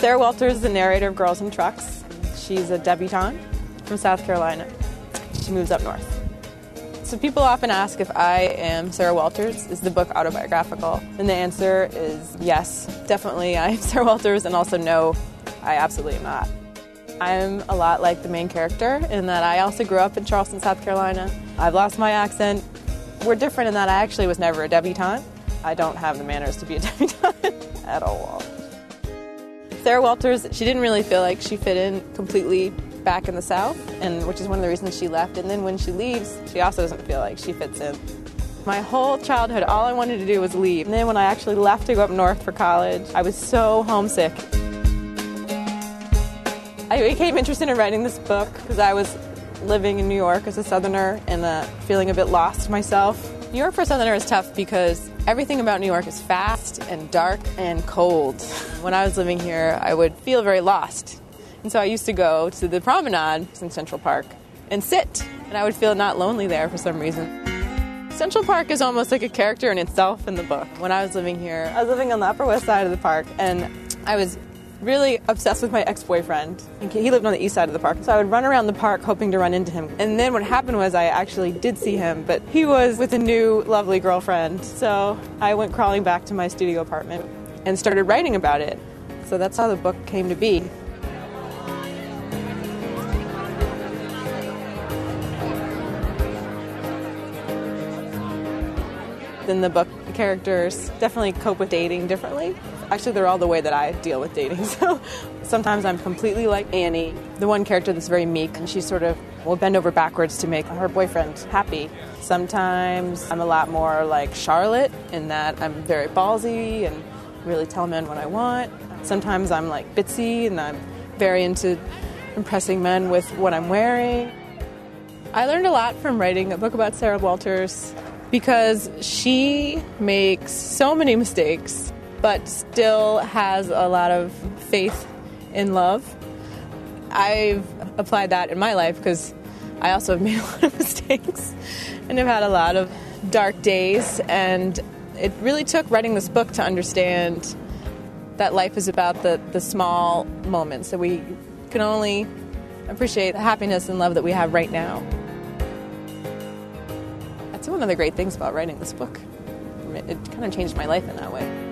Sarah Walters is the narrator of Girls in Trucks. She's a debutante from South Carolina. She moves up north. So people often ask if I am Sarah Walters. Is the book autobiographical? And the answer is yes, definitely I am Sarah Walters, and also no, I absolutely am not. I'm a lot like the main character in that I also grew up in Charleston, South Carolina. I've lost my accent. We're different in that I actually was never a debutante. I don't have the manners to be a debutante at all. Sarah Walters, she didn't really feel like she fit in completely back in the South, and which is one of the reasons she left. And then when she leaves, she also doesn't feel like she fits in. My whole childhood, all I wanted to do was leave. And then when I actually left to go up north for college, I was so homesick. I became interested in writing this book because I was living in New York as a Southerner and feeling a bit lost myself. New York for a Southerner is tough because everything about New York is fast and dark and cold. When I was living here, I would feel very lost. And so I used to go to the promenade in Central Park and sit, and I would feel not lonely there for some reason. Central Park is almost like a character in itself in the book. When I was living here, I was living on the Upper West Side of the park, and I was really obsessed with my ex-boyfriend. He lived on the east side of the park, so I would run around the park hoping to run into him. And then what happened was I actually did see him, but he was with a new lovely girlfriend. So I went crawling back to my studio apartment and started writing about it. So that's how the book came to be. In the book, the characters definitely cope with dating differently. Actually, they're all the way that I deal with dating. So sometimes I'm completely like Annie, the one character that's very meek, and she sort of will bend over backwards to make her boyfriend happy. Sometimes I'm a lot more like Charlotte in that I'm very ballsy and really tell men what I want. Sometimes I'm like Bitsy and I'm very into impressing men with what I'm wearing. I learned a lot from writing a book about Sarah Walters because she makes so many mistakes but still has a lot of faith in love. I've applied that in my life because I also have made a lot of mistakes and have had a lot of dark days, and it really took writing this book to understand that life is about the small moments, that we can only appreciate the happiness and love that we have right now. That's one of the great things about writing this book. It kind of changed my life in that way.